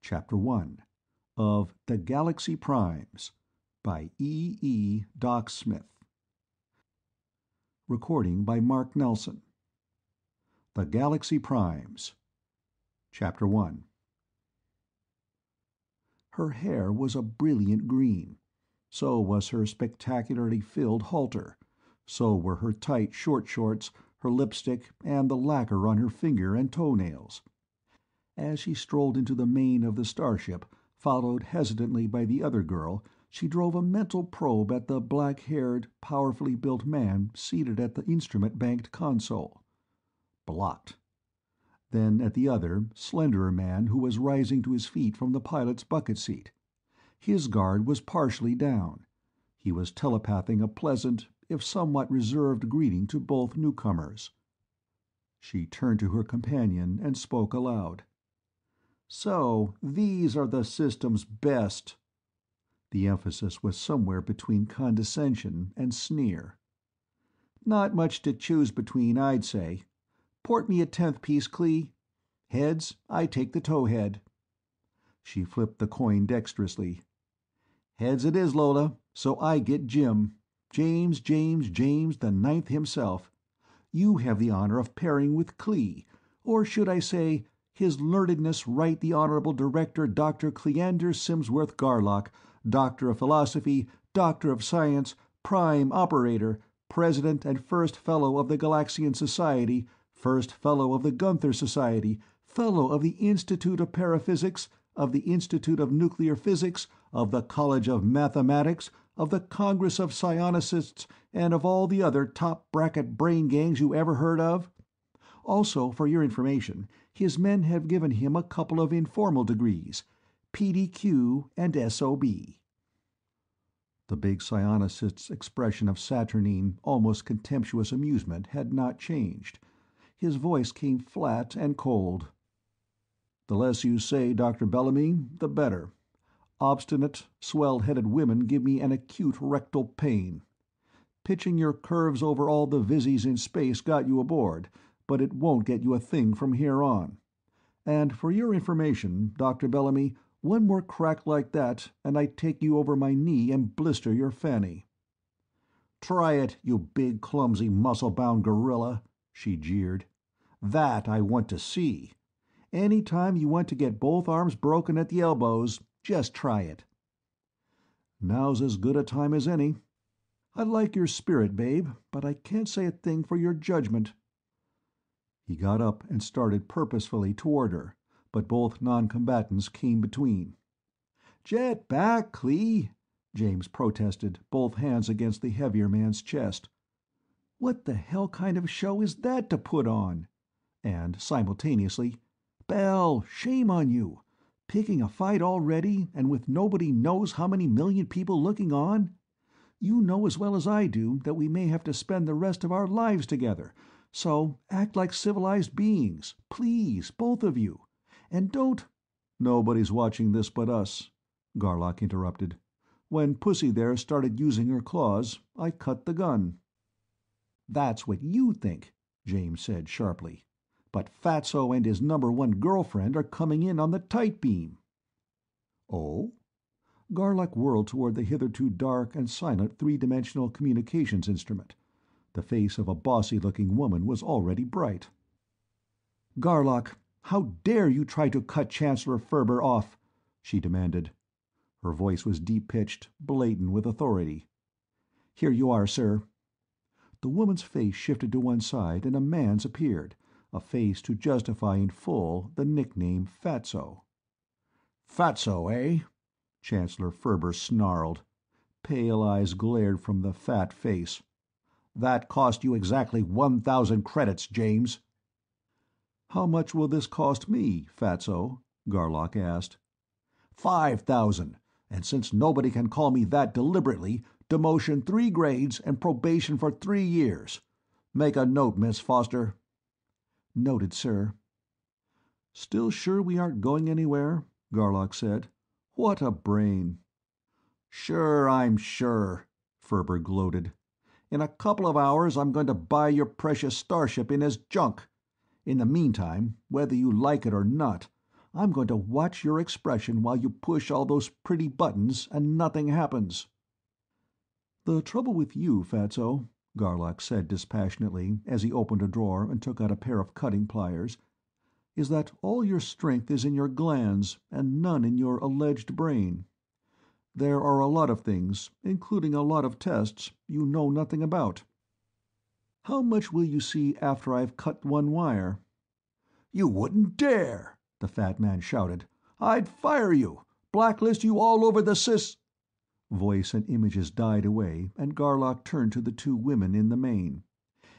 Chapter 1 of The Galaxy Primes by E. Doc Smith. Recording by Mark Nelson. The Galaxy Primes. Chapter 1. Her hair was a brilliant green. So was her spectacularly filled halter. So were her tight short shorts, her lipstick, and the lacquer on her finger and toenails. As she strolled into the main of the starship, followed hesitantly by the other girl, she drove a mental probe at the black-haired, powerfully built man seated at the instrument-banked console. Blocked. Then at the other, slenderer man who was rising to his feet from the pilot's bucket seat. His guard was partially down. He was telepathing a pleasant, if somewhat reserved greeting to both newcomers. She turned to her companion and spoke aloud. "So, these are the system's best." The emphasis was somewhere between condescension and sneer. "Not much to choose between, I'd say. Port me a 10th piece, Clee. Heads, I take the towhead." She flipped the coin dexterously. "Heads it is, Lola, so I get Jim. James, the ninth himself. You have the honor of pairing with Clee, or should I say, His Learnedness Right the Honorable Director Dr. Cleander Simsworth Garlock, Doctor of Philosophy, Doctor of Science, Prime Operator, President and First Fellow of the Galaxian Society, First Fellow of the Gunther Society, Fellow of the Institute of Paraphysics, of the Institute of Nuclear Physics, of the College of Mathematics, of the Congress of Psionists, and of all the other top-bracket brain gangs you ever heard of. Also, for your information, his men have given him a couple of informal degrees, PDQ and SOB." The big psionicist's expression of saturnine, almost contemptuous amusement had not changed. His voice came flat and cold. "The less you say, Dr. Bellamy, the better. Obstinate, swell-headed women give me an acute rectal pain. Pitching your curves over all the vizies in space got you aboard, but it won't get you a thing from here on. And for your information, Dr. Bellamy, one more crack like that, and I take you over my knee and blister your fanny." "Try it, you big, clumsy, muscle-bound gorilla," she jeered. "That I want to see. Any time you want to get both arms broken at the elbows, just try it." "Now's as good a time as any. I like your spirit, babe, but I can't say a thing for your judgment." He got up and started purposefully toward her, but both non-combatants came between. "Jet back, Clee," James protested, both hands against the heavier man's chest. "What the hell kind of show is that to put on?" And, simultaneously, "Bell, shame on you! Picking a fight already, and with nobody knows how many million people looking on? You know as well as I do that we may have to spend the rest of our lives together, so act like civilized beings, please, both of you. And don't—" "Nobody's watching this but us," Garlock interrupted. "When Pussy there started using her claws, I cut the gun." "That's what you think," James said sharply. "But Fatso and his #1 girlfriend are coming in on the tight beam." "Oh?" Garlock whirled toward the hitherto dark and silent three-dimensional communications instrument. The face of a bossy-looking woman was already bright. "Garlock, how dare you try to cut Chancellor Ferber off?" she demanded. Her voice was deep-pitched, blatant with authority. "Here you are, sir." The woman's face shifted to one side and a man's appeared, a face to justify in full the nickname Fatso. "Fatso, eh?" Chancellor Ferber snarled. Pale eyes glared from the fat face. "That cost you exactly 1,000 credits, James." "How much will this cost me, Fatso?" Garlock asked. 5,000, and since nobody can call me that deliberately, demotion 3 grades and probation for 3 years. Make a note, Miss Foster." "Noted, sir." "Still sure we aren't going anywhere?" Garlock said. "What a brain." "Sure, I'm sure," Ferber gloated. "In a couple of hours I'm going to buy your precious starship in as junk. In the meantime, whether you like it or not, I'm going to watch your expression while you push all those pretty buttons and nothing happens." "The trouble with you, Fatso," Garlock said dispassionately as he opened a drawer and took out a pair of cutting pliers, "is that all your strength is in your glands and none in your alleged brain. There are a lot of things, including a lot of tests, you know nothing about. How much will you see after I've cut one wire?" "You wouldn't dare!" the fat man shouted. "I'd fire you! Blacklist you all over the sys—" Voice and images died away, and Garlock turned to the two women in the main.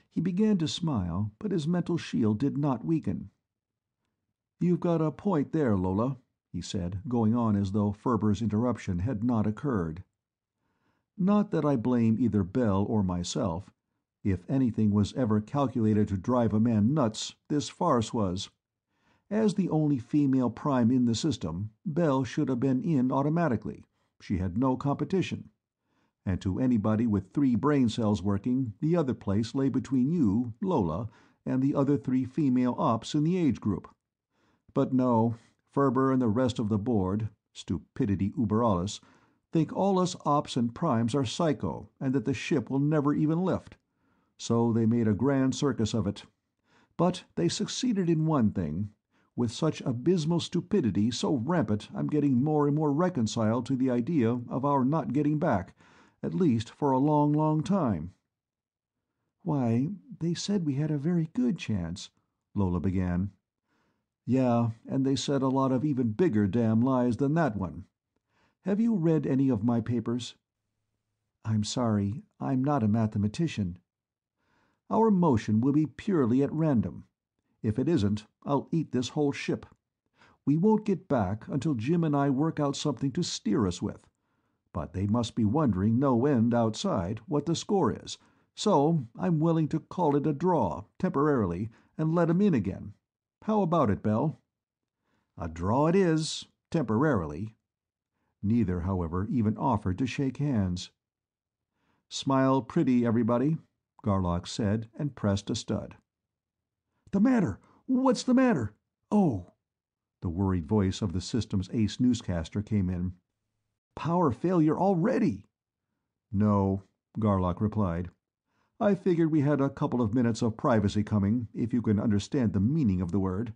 He began to smile, but his mental shield did not weaken. "You've got a point there, Lola," he said, going on as though Ferber's interruption had not occurred. "Not that I blame either Bell or myself. If anything was ever calculated to drive a man nuts, this farce was. As the only female prime in the system, Bell should have been in automatically. She had no competition. And to anybody with 3 brain cells working, the other place lay between you, Lola, and the other 3 female ops in the age group. But no, Ferber and the rest of the board, stupidity uber alles, think all us ops and primes are psycho and that the ship will never even lift. So they made a grand circus of it. But they succeeded in one thing. With such abysmal stupidity so rampant, I'm getting more and more reconciled to the idea of our not getting back, at least for a long, long time." "Why, they said we had a very good chance," Lola began. "Yeah, and they said a lot of even bigger damn lies than that one. Have you read any of my papers?" "I'm sorry, I'm not a mathematician." "Our motion will be purely at random. If it isn't, I'll eat this whole ship. We won't get back until Jim and I work out something to steer us with. But they must be wondering no end outside what the score is, so I'm willing to call it a draw, temporarily, and let 'em in again. How about it, Bell?" "A draw it is, temporarily." Neither, however, even offered to shake hands. "Smile pretty, everybody," Garlock said, and pressed a stud. "The matter? What's the matter? Oh!" The worried voice of the system's ace newscaster came in. "Power failure already!" "No," Garlock replied. "I figured we had a couple of minutes of privacy coming, if you can understand the meaning of the word.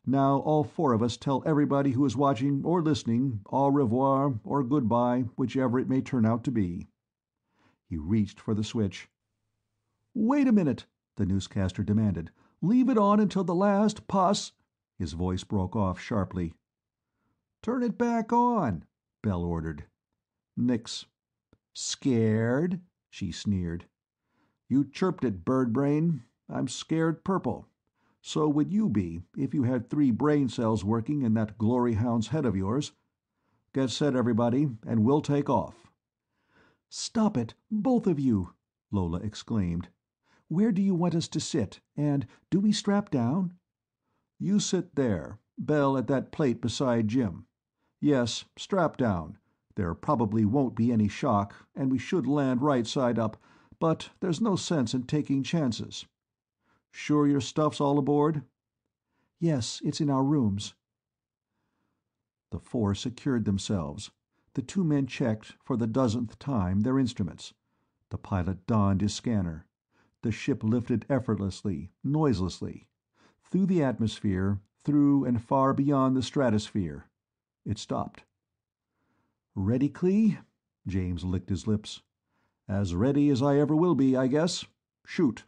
Now all 4 of us tell everybody who is watching or listening au revoir or goodbye, whichever it may turn out to be." He reached for the switch. "Wait a minute," the newscaster demanded. "Leave it on until the last pos—" His voice broke off sharply. "Turn it back on," Bell ordered. Nix. "Scared?" she sneered. "You chirped it, bird brain. I'm scared purple. So would you be if you had 3 brain cells working in that glory hound's head of yours. Get set, everybody, and we'll take off." "Stop it, both of you!" Lola exclaimed. "Where do you want us to sit, and do we strap down?" "You sit there, Bell at that plate beside Jim. Yes, strap down. There probably won't be any shock, and we should land right side up, but there's no sense in taking chances. Sure your stuff's all aboard?" "Yes, it's in our rooms." The 4 secured themselves. The 2 men checked, for the dozenth time, their instruments. The pilot donned his scanner. The ship lifted effortlessly, noiselessly. Through the atmosphere, through and far beyond the stratosphere. It stopped. "Ready, Clee?" James licked his lips. "As ready as I ever will be, I guess. Shoot."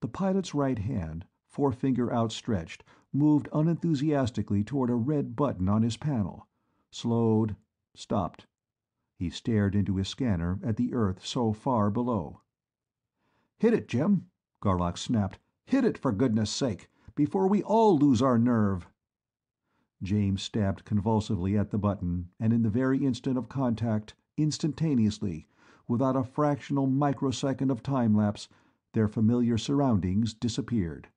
The pilot's right hand, forefinger outstretched, moved unenthusiastically toward a red button on his panel. Slowed. Stopped. He stared into his scanner at the Earth so far below. "Hit it, Jim!" Garlock snapped. "Hit it, for goodness sake, before we all lose our nerve!" James stabbed convulsively at the button, and in the very instant of contact, instantaneously, without a fractional microsecond of time-lapse, their familiar surroundings disappeared.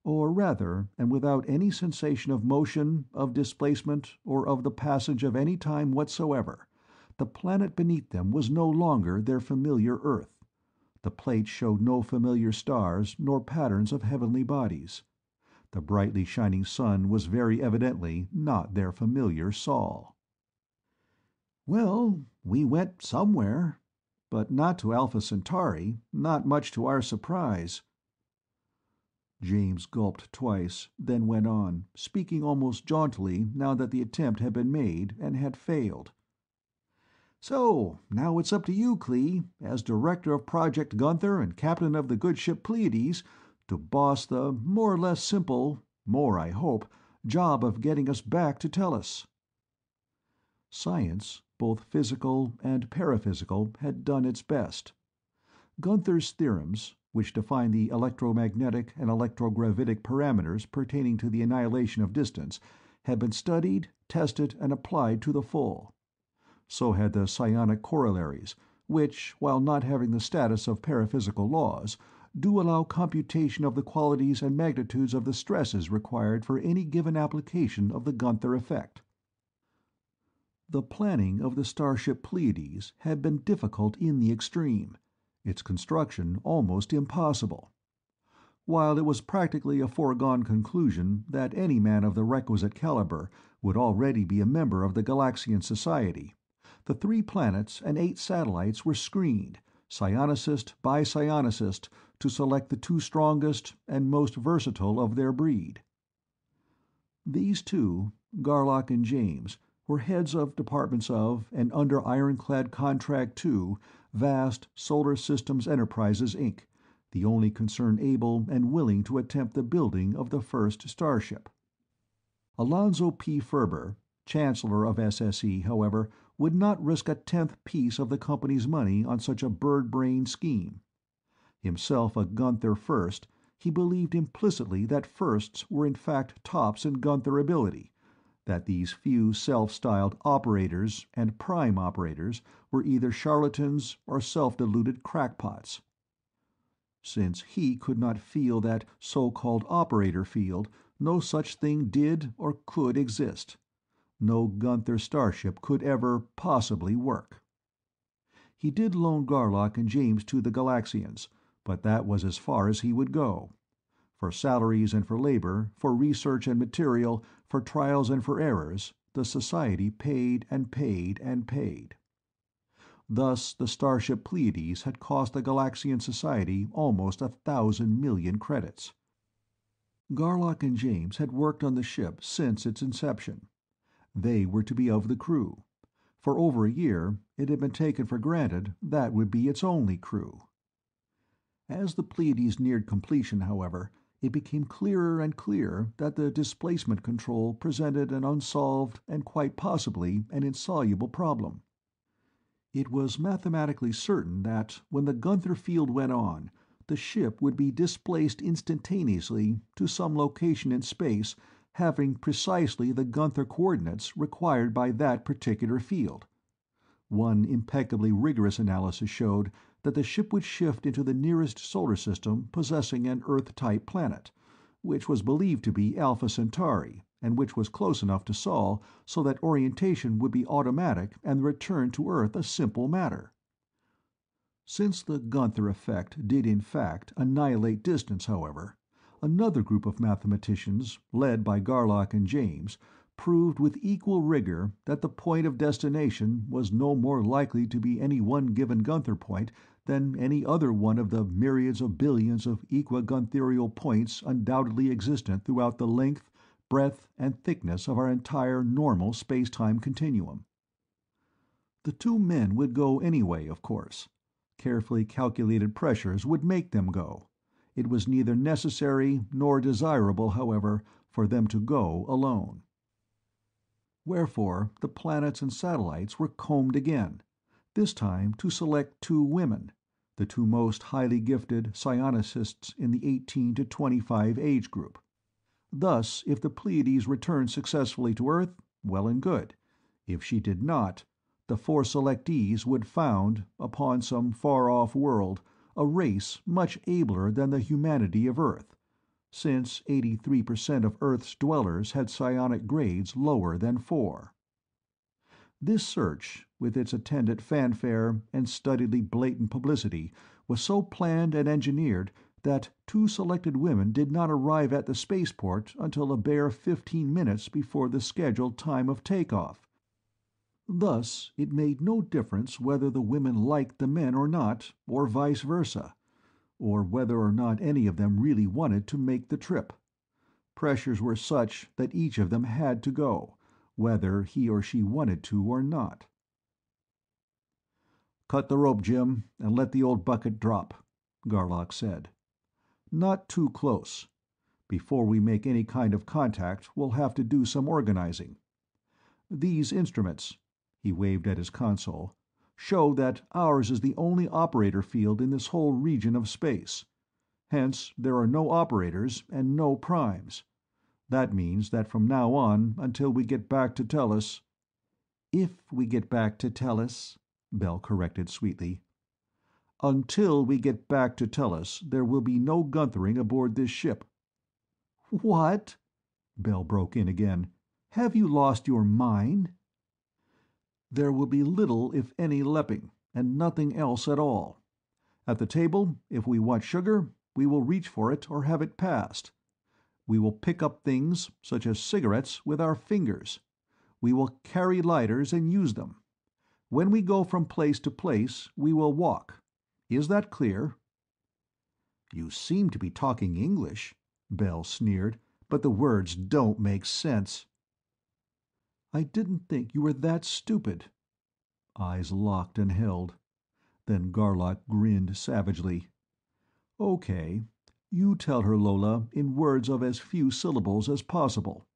Or rather, and without any sensation of motion, of displacement, or of the passage of any time whatsoever, the planet beneath them was no longer their familiar Earth. The plate showed no familiar stars nor patterns of heavenly bodies. The brightly shining sun was very evidently not their familiar Sol. "Well, we went somewhere. But not to Alpha Centauri, not much to our surprise." James gulped twice, then went on, speaking almost jauntily now that the attempt had been made and had failed. "So, now it's up to you, Clee, as director of Project Gunther and captain of the good ship Pleiades, to boss the more or less simple, more, I hope, job of getting us back to Tellus." Science, both physical and paraphysical, had done its best. Gunther's theorems, which define the electromagnetic and electrogravitic parameters pertaining to the annihilation of distance, had been studied, tested, and applied to the full. So had the psionic corollaries, which, while not having the status of paraphysical laws, do allow computation of the qualities and magnitudes of the stresses required for any given application of the Gunther effect. The planning of the starship Pleiades had been difficult in the extreme, its construction almost impossible. While it was practically a foregone conclusion that any man of the requisite caliber would already be a member of the Galaxian Society, the 3 planets and 8 satellites were screened, psionicist by psionicist, to select the 2 strongest and most versatile of their breed. These 2, Garlock and James, were heads of departments of, and under ironclad contract to, vast Solar Systems Enterprises, Inc., the only concern able and willing to attempt the building of the first starship. Alonzo P. Ferber, Chancellor of SSE, however, would not risk a 10th piece of the company's money on such a bird-brained scheme. Himself a Gunther first, he believed implicitly that firsts were in fact tops in Gunther ability, that these few self-styled operators and prime operators were either charlatans or self-deluded crackpots. Since he could not feel that so-called operator field, no such thing did or could exist. No Gunther starship could ever possibly work. He did loan Garlock and James to the Galaxians, but that was as far as he would go. For salaries and for labor, for research and material, for trials and for errors, the Society paid and paid and paid. Thus the starship Pleiades had cost the Galaxian Society almost 1,000 million credits. Garlock and James had worked on the ship since its inception. They were to be of the crew. For over a year, it had been taken for granted that would be its only crew. As the Pleiades neared completion, however, it became clearer and clearer that the displacement control presented an unsolved and quite possibly an insoluble problem. It was mathematically certain that, when the Gunther field went on, the ship would be displaced instantaneously to some location in space having precisely the Gunther coordinates required by that particular field. One impeccably rigorous analysis showed that the ship would shift into the nearest solar system possessing an Earth-type planet, which was believed to be Alpha Centauri, and which was close enough to Sol so that orientation would be automatic and the return to Earth a simple matter. Since the Gunther effect did in fact annihilate distance, however, another group of mathematicians, led by Garlock and James, proved with equal rigor that the point of destination was no more likely to be any one given Gunther point than any other one of the myriads of billions of equi-Guntherial points undoubtedly existent throughout the length, breadth, and thickness of our entire normal space-time continuum. The 2 men would go anyway, of course. Carefully calculated pressures would make them go. It was neither necessary nor desirable, however, for them to go alone. Wherefore the planets and satellites were combed again, this time to select 2 women, the 2 most highly gifted psionicists in the 18 to 25 age group. Thus, if the Pleiades returned successfully to Earth, well and good. If she did not, the 4 selectees would found, upon some far-off world, a race much abler than the humanity of Earth, since 83% of Earth's dwellers had psionic grades lower than 4. This search, with its attendant fanfare and studiedly blatant publicity, was so planned and engineered that two selected women did not arrive at the spaceport until a bare 15 minutes before the scheduled time of takeoff. Thus, it made no difference whether the women liked the men or not, or vice versa, or whether or not any of them really wanted to make the trip. Pressures were such that each of them had to go, whether he or she wanted to or not. "Cut the rope, Jim, and let the old bucket drop," Garlock said. "Not too close. Before we make any kind of contact, we'll have to do some organizing. These instruments," he waved at his console, "show that ours is the only operator field in this whole region of space. Hence, there are no operators and no primes. That means that from now on, until we get back to Tellus—" "If we get back to Tellus," Bell corrected sweetly. "Until we get back to Tellus, there will be no Gunthering aboard this ship." "What?" Bell broke in again. "Have you lost your mind?" "There will be little if any lepping, and nothing else at all. At the table, if we want sugar, we will reach for it or have it passed. We will pick up things, such as cigarettes, with our fingers. We will carry lighters and use them. When we go from place to place, we will walk. Is that clear?" "You seem to be talking English," Bell sneered, "but the words don't make sense." "I didn't think you were that stupid." Eyes locked and held. Then Garlock grinned savagely. "Okay. You tell her, Lola, in words of as few syllables as possible."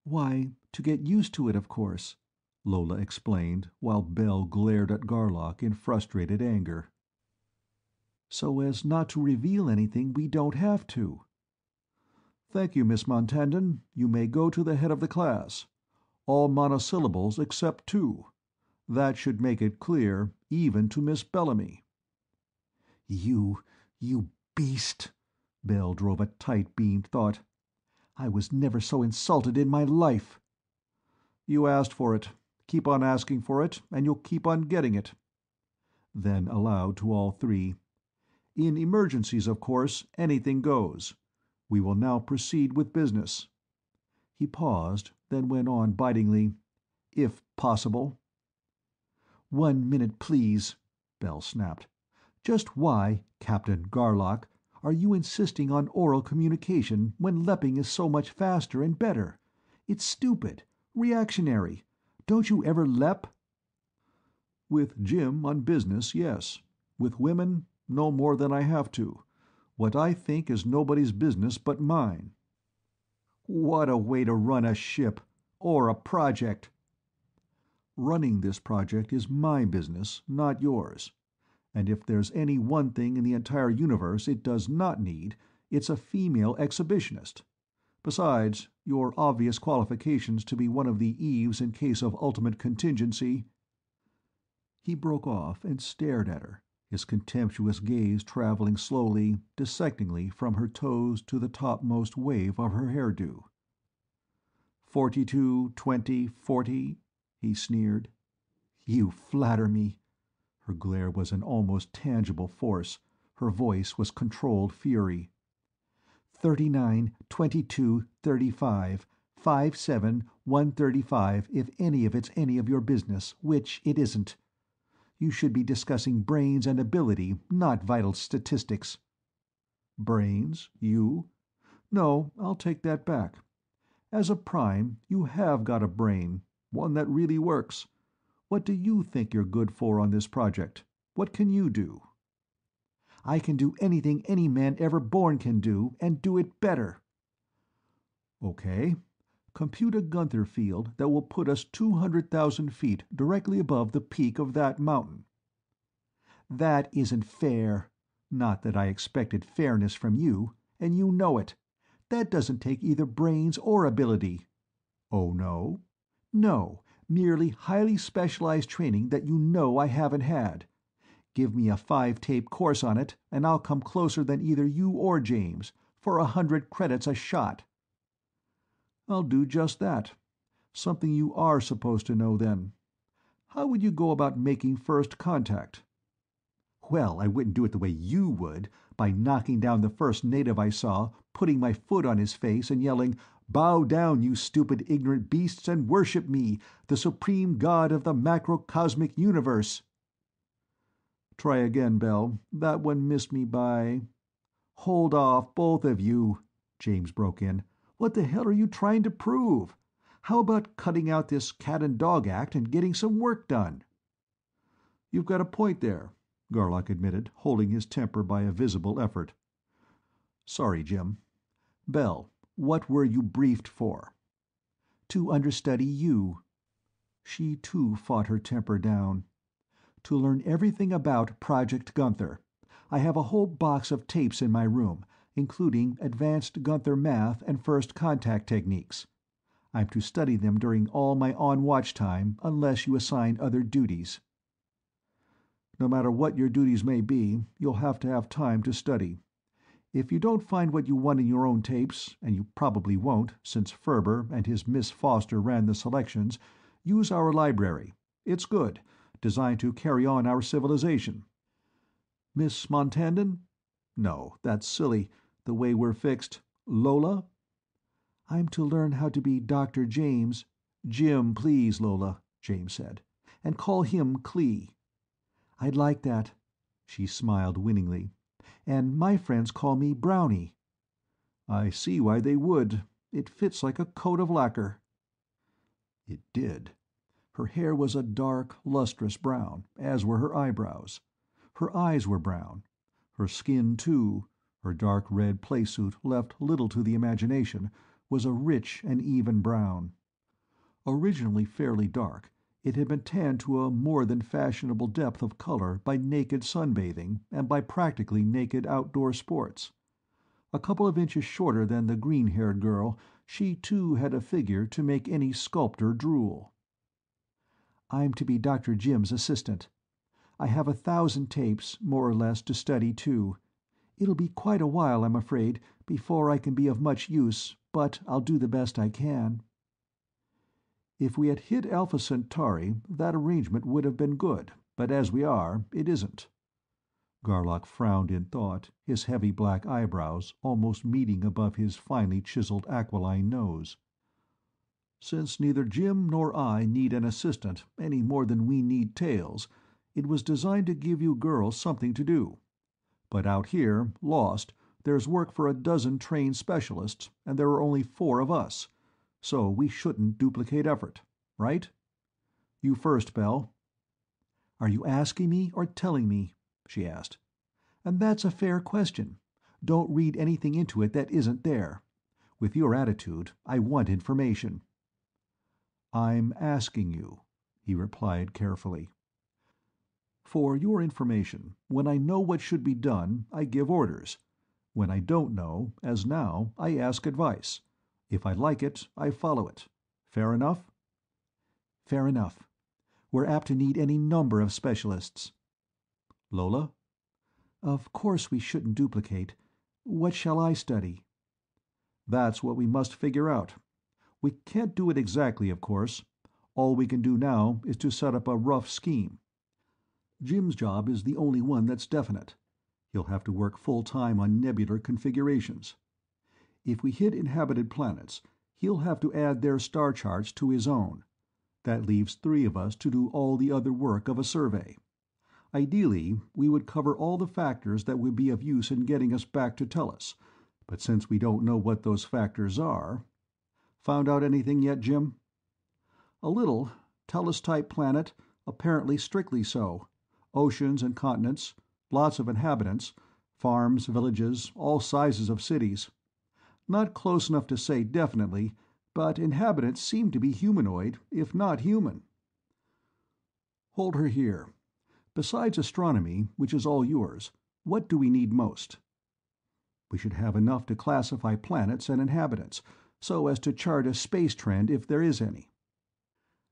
"Why, to get used to it, of course," Lola explained, while Bell glared at Garlock in frustrated anger. "So as not to reveal anything we don't have to." "Thank you, Miss Montandon. You may go to the head of the class. All monosyllables except two. That should make it clear, even to Miss Bellamy." You beast," Bell drove a tight-beamed thought. "I was never so insulted in my life." "You asked for it. Keep on asking for it, and you'll keep on getting it." Then aloud to all three, "In emergencies, of course, anything goes. We will now proceed with business." He paused, then went on bitingly, "If possible." "1 minute, please," Bell snapped. "Just why, Captain Garlock, are you insisting on oral communication when lepping is so much faster and better? It's stupid, reactionary. Don't you ever lep?" "With Jim on business, yes. With women, no more than I have to. What I think is nobody's business but mine." "What a way to run a ship! Or a project!" "Running this project is my business, not yours. And if there's any one thing in the entire universe it does not need, it's a female exhibitionist. Besides, your obvious qualifications to be one of the Eves in case of ultimate contingency—" He broke off and stared at her, his contemptuous gaze traveling slowly, dissectingly from her toes to the topmost wave of her hairdo. 42, 20, 40, he sneered. "You flatter me." Her glare was an almost tangible force, her voice was controlled fury. 39, 22, 35, 57, 135, if any of it's any of your business, which it isn't. You should be discussing brains and ability, not vital statistics." "Brains? You?" "No, I'll take that back. As a prime, you have got a brain, one that really works. What do you think you're good for on this project? What can you do?" "I can do anything any man ever born can do, and do it better." "Okay. Compute a Gunther field that will put us 200,000 feet directly above the peak of that mountain." "That isn't fair. Not that I expected fairness from you, and you know it. That doesn't take either brains or ability." "Oh, no?" "No. Merely highly specialized training that you know I haven't had. Give me a 5-tape course on it, and I'll come closer than either you or James, for 100 credits a shot." "I'll do just that. Something you are supposed to know, then. How would you go about making first contact?" "Well, I wouldn't do it the way you would, by knocking down the first native I saw, putting my foot on his face, and yelling, 'Bow down, you stupid ignorant beasts, and worship me, the supreme god of the macrocosmic universe!' Try again, Bell. That one missed me by—" "Hold off, both of you," James broke in. "What the hell are you trying to prove? How about cutting out this cat-and-dog act and getting some work done?" "You've got a point there," Garlock admitted, holding his temper by a visible effort. "Sorry, Jim. Bell, what were you briefed for?" "To understudy you." She too fought her temper down. "To learn everything about Project Gunther. I have a whole box of tapes in my room, including advanced Gunther math and first contact techniques. I'm to study them during all my on-watch time, unless you assign other duties." "No matter what your duties may be, you'll have to have time to study. If you don't find what you want in your own tapes, and you probably won't, since Ferber and his Miss Foster ran the selections, use our library. It's good, designed to carry on our civilization. Miss Montandon? No, that's silly, the way we're fixed. Lola?" "I'm to learn how to be Dr. James—" "Jim, please, Lola," James said. "And call him Clee." "I'd like that." She smiled winningly. "And my friends call me Brownie." "I see why they would. It fits like a coat of lacquer." It did. Her hair was a dark, lustrous brown, as were her eyebrows. Her eyes were brown. Her skin, too, her dark red playsuit left little to the imagination, was a rich and even brown. Originally fairly dark, it had been tanned to a more than fashionable depth of color by naked sunbathing and by practically naked outdoor sports. A couple of inches shorter than the green-haired girl, she too had a figure to make any sculptor drool. "I'm to be Dr. Jim's assistant. I have 1,000 tapes, more or less, to study too. It'll be quite a while, I'm afraid, before I can be of much use, but I'll do the best I can." If we had hit Alpha Centauri, that arrangement would have been good, but as we are, it isn't. Garlock frowned in thought, his heavy black eyebrows almost meeting above his finely chiseled aquiline nose. "Since neither Jim nor I need an assistant any more than we need tails, it was designed to give you girls something to do. But out here, lost, there's work for 12 trained specialists, and there are only 4 of us. So we shouldn't duplicate effort. Right? You first, Bell." "Are you asking me or telling me?" she asked. "And that's a fair question. Don't read anything into it that isn't there. With your attitude, I want information." "I'm asking you," he replied carefully. "For your information, when I know what should be done, I give orders. When I don't know, as now, I ask advice. If I like it, I follow it. Fair enough?" "Fair enough. We're apt to need any number of specialists." "Lola?" "Of course we shouldn't duplicate. What shall I study?" "That's what we must figure out. We can't do it exactly, of course. All we can do now is to set up a rough scheme. Jim's job is the only one that's definite. He'll have to work full-time on nebular configurations. If we hit inhabited planets, he'll have to add their star charts to his own. That leaves 3 of us to do all the other work of a survey. Ideally, we would cover all the factors that would be of use in getting us back to Tellus, but since we don't know what those factors are— Found out anything yet, Jim?" "A little. Tellus-type planet, apparently strictly so. Oceans and continents, lots of inhabitants, farms, villages, all sizes of cities. Not close enough to say definitely, but inhabitants seem to be humanoid, if not human." "Hold her here. Besides astronomy, which is all yours, what do we need most?" "We should have enough to classify planets and inhabitants, so as to chart a space trend if there is any.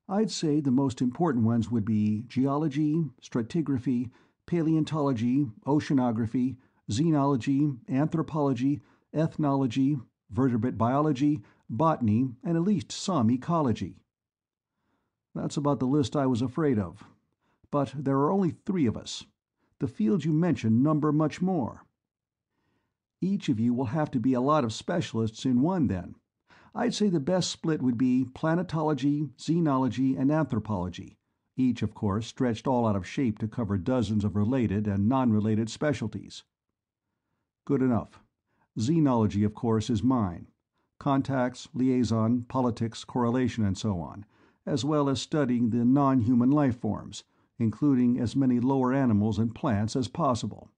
I'd say the most important ones would be geology, stratigraphy, paleontology, oceanography, xenology, anthropology, ethnology, vertebrate biology, botany, and at least some ecology." "That's about the list I was afraid of. But there are only 3 of us. The fields you mentioned number much more." Each of you will have to be a lot of specialists in one, then. I'd say the best split would be planetology, xenology, and anthropology, each, of course, stretched all out of shape to cover dozens of related and non-related specialties. Good enough. Xenology, of course, is mine. Contacts, liaison, politics, correlation, and so on, as well as studying the non-human life forms, including as many lower animals and plants as possible.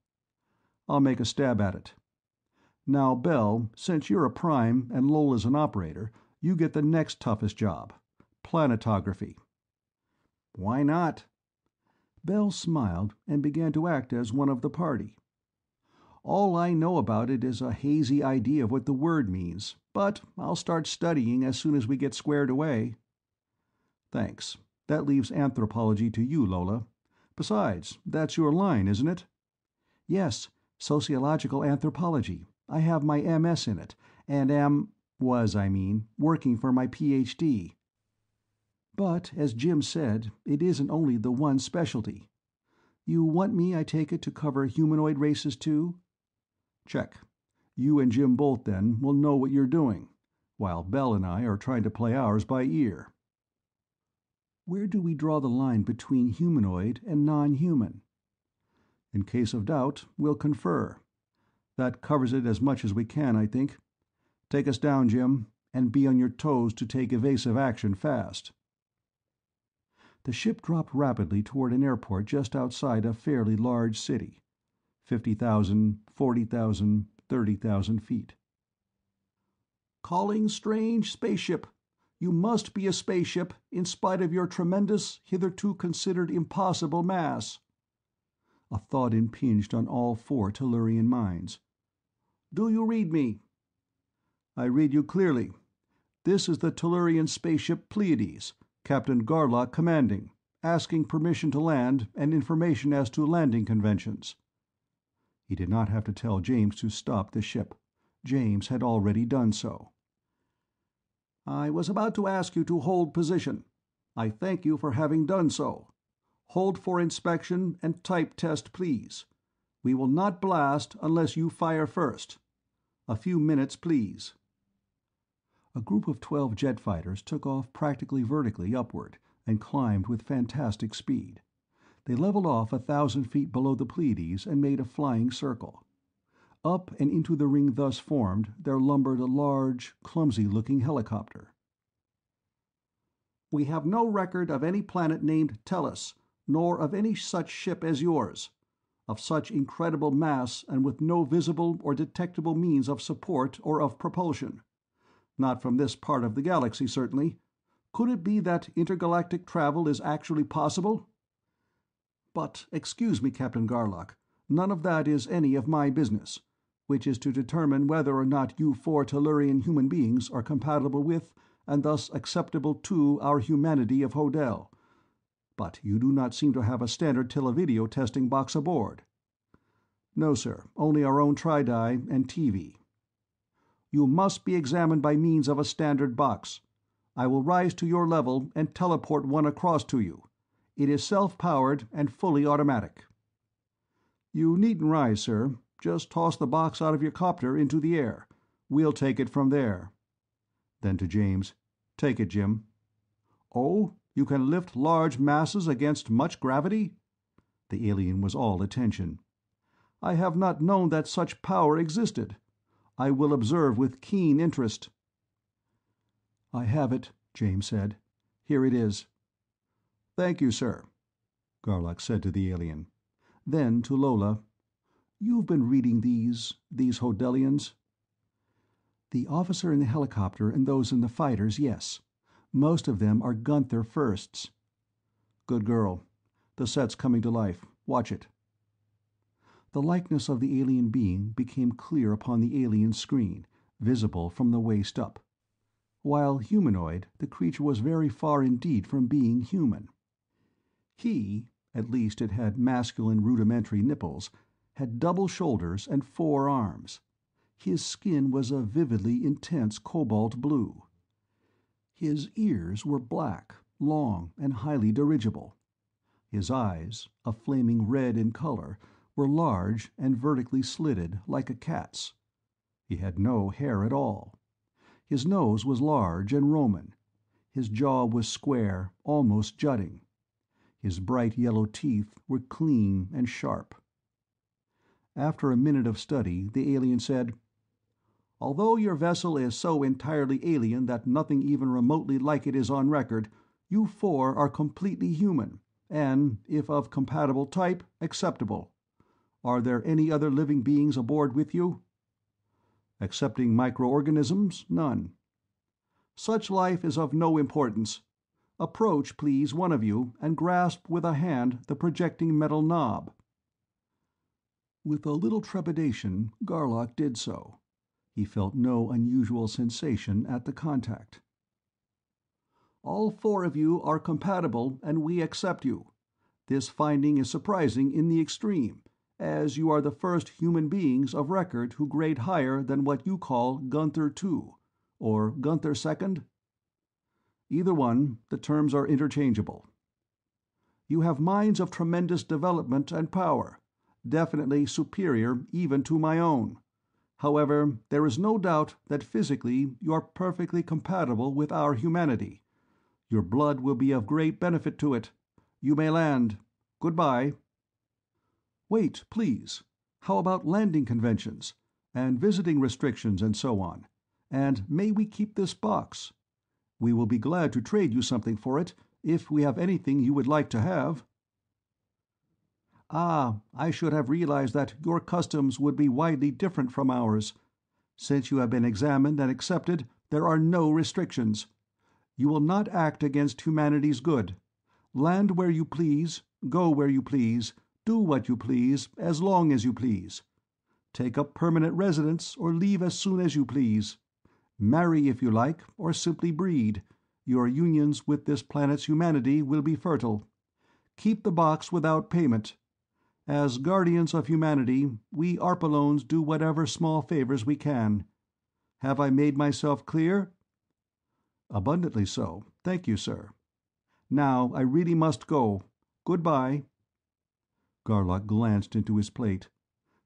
I'll make a stab at it. Now, Bell, since you're a prime and Lola's an operator, you get the next toughest job. Planetography. Why not? Bell smiled and began to act as one of the party. All I know about it is a hazy idea of what the word means, but I'll start studying as soon as we get squared away. Thanks. That leaves anthropology to you, Lola. Besides, that's your line, isn't it? Yes, sociological anthropology. I have my MS in it, and working for my PhD. But, as Jim said, it isn't only the one specialty. You want me, I take it, to cover humanoid races too? Check. You and Jim both, then, will know what you're doing, while Bell and I are trying to play ours by ear. Where do we draw the line between humanoid and non-human? In case of doubt, we'll confer. That covers it as much as we can, I think. Take us down, Jim, and be on your toes to take evasive action fast. The ship dropped rapidly toward an airport just outside a fairly large city. 50,000, 40,000, 30,000 feet. Calling strange spaceship. You must be a spaceship, in spite of your tremendous, hitherto considered impossible mass. A thought impinged on all four Tellurian minds. Do you read me? I read you clearly. This is the Tellurian spaceship Pleiades, Captain Garlock commanding, asking permission to land and information as to landing conventions. He did not have to tell James to stop the ship. James had already done so. I was about to ask you to hold position. I thank you for having done so. Hold for inspection and type test, please. We will not blast unless you fire first. A few minutes, please. A group of 12 jet fighters took off practically vertically upward and climbed with fantastic speed. They leveled off 1,000 feet below the Pleiades and made a flying circle. Up and into the ring thus formed there lumbered a large, clumsy-looking helicopter. We have no record of any planet named Tellus, nor of any such ship as yours, of such incredible mass and with no visible or detectable means of support or of propulsion. Not from this part of the galaxy, certainly. Could it be that intergalactic travel is actually possible? But, excuse me, Captain Garlock, none of that is any of my business, which is to determine whether or not you four Tellurian human beings are compatible with, and thus acceptable to, our humanity of Hodel. But you do not seem to have a standard televideo testing box aboard. No, sir, only our own tri-di and TV. You must be examined by means of a standard box. I will rise to your level and teleport one across to you. It is self-powered and fully automatic. You needn't rise, sir. Just toss the box out of your copter into the air. We'll take it from there. Then to James, take it, Jim. Oh, you can lift large masses against much gravity? The alien was all attention. I have not known that such power existed. I will observe with keen interest. I have it, James said. Here it is. Thank you, sir, Garlock said to the alien. Then to Lola, you've been reading these Hodelians? The officer in the helicopter and those in the fighters, yes. Most of them are Gunther firsts. Good girl. The set's coming to life. Watch it. The likeness of the alien being became clear upon the alien screen, visible from the waist up. While humanoid, the creature was very far indeed from being human. He, at least it had masculine rudimentary nipples, had double shoulders and 4 arms. His skin was a vividly intense cobalt blue. His ears were black, long, and highly dirigible. His eyes, a flaming red in color, were large and vertically slitted like a cat's. He had no hair at all. His nose was large and Roman. His jaw was square, almost jutting. His bright yellow teeth were clean and sharp. After a minute of study, the alien said, "Although your vessel is so entirely alien that nothing even remotely like it is on record, you four are completely human, and, if of compatible type, acceptable. Are there any other living beings aboard with you?" "Excepting microorganisms, none." "Such life is of no importance. Approach, please, one of you, and grasp with a hand the projecting metal knob." With a little trepidation, Garlock did so. He felt no unusual sensation at the contact. "All four of you are compatible, and we accept you. This finding is surprising in the extreme, as you are the first human beings of record who grade higher than what you call Gunther 2, or Gunther 2nd? Either one, the terms are interchangeable. You have minds of tremendous development and power, definitely superior even to my own. However, there is no doubt that physically you are perfectly compatible with our humanity. Your blood will be of great benefit to it. You may land. Goodbye." "Wait, please. How about landing conventions, and visiting restrictions and so on? And may we keep this box? We will be glad to trade you something for it, if we have anything you would like to have." "Ah, I should have realized that your customs would be widely different from ours. Since you have been examined and accepted, there are no restrictions. You will not act against humanity's good. Land where you please, go where you please, do what you please, as long as you please. Take up permanent residence or leave as soon as you please. Marry if you like, or simply breed. Your unions with this planet's humanity will be fertile. Keep the box without payment. As guardians of humanity, we Arpalones do whatever small favors we can. Have I made myself clear?" "Abundantly so. Thank you, sir. Now I really must go. Goodbye." Garlock glanced into his plate.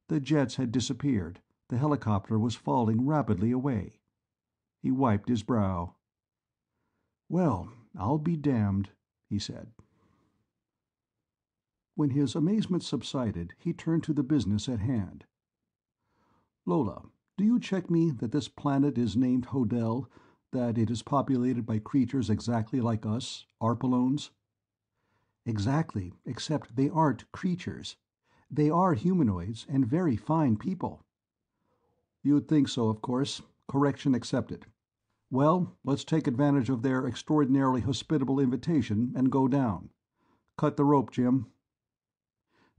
The jets had disappeared. The helicopter was falling rapidly away. He wiped his brow. "Well, I'll be damned," he said. When his amazement subsided, he turned to the business at hand. "Lola, do you check me that this planet is named Hodel, that it is populated by creatures exactly like us, Arpalones?" "Exactly, except they aren't creatures. They are humanoids, and very fine people." "You'd think so, of course. Correction accepted. Well, let's take advantage of their extraordinarily hospitable invitation and go down. Cut the rope, Jim."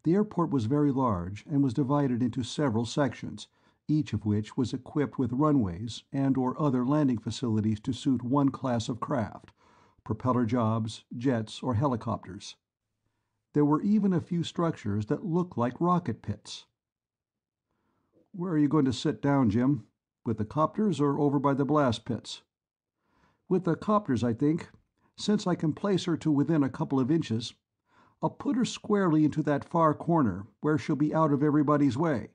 The airport was very large and was divided into several sections, each of which was equipped with runways and/or other landing facilities to suit one class of craft: propeller jobs, jets, or helicopters. There were even a few structures that looked like rocket pits. "Where are you going to sit down, Jim? With the copters or over by the blast pits?" "With the copters, I think. Since I can place her to within a couple of inches, I'll put her squarely into that far corner, where she'll be out of everybody's way."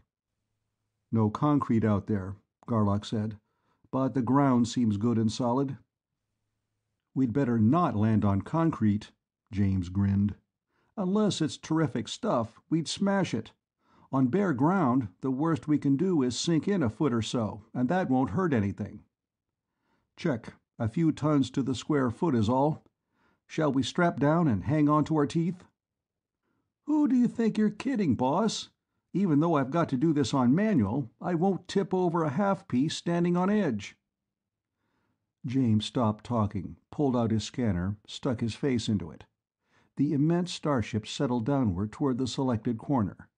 "No concrete out there," Garlock said, "but the ground seems good and solid." "We'd better not land on concrete," James grinned. "Unless it's terrific stuff, we'd smash it. On bare ground, the worst we can do is sink in a foot or so, and that won't hurt anything." "Check. A few tons to the square foot is all. Shall we strap down and hang on to our teeth?" "Who do you think you're kidding, boss? Even though I've got to do this on manual, I won't tip over a half-piece standing on edge." James stopped talking, pulled out his scanner, stuck his face into it. The immense starship settled downward toward the selected corner.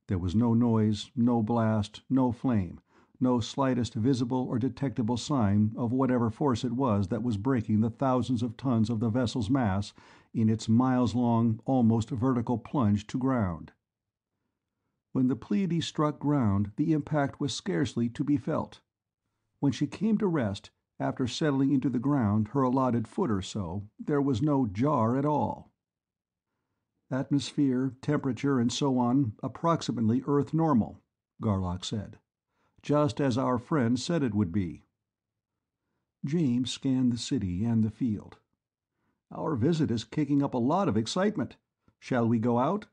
There was no noise, no blast, no flame, no slightest visible or detectable sign of whatever force it was that was breaking the thousands of tons of the vessel's mass in its miles-long, almost vertical plunge to ground. When the Pleiades struck ground, the impact was scarcely to be felt. When she came to rest, after settling into the ground her allotted foot or so, there was no jar at all. "Atmosphere, temperature, and so on, approximately Earth normal," Garlock said. just as our friend said it would be." James scanned the city and the field. "Our visit is kicking up a lot of excitement. Shall we go out?"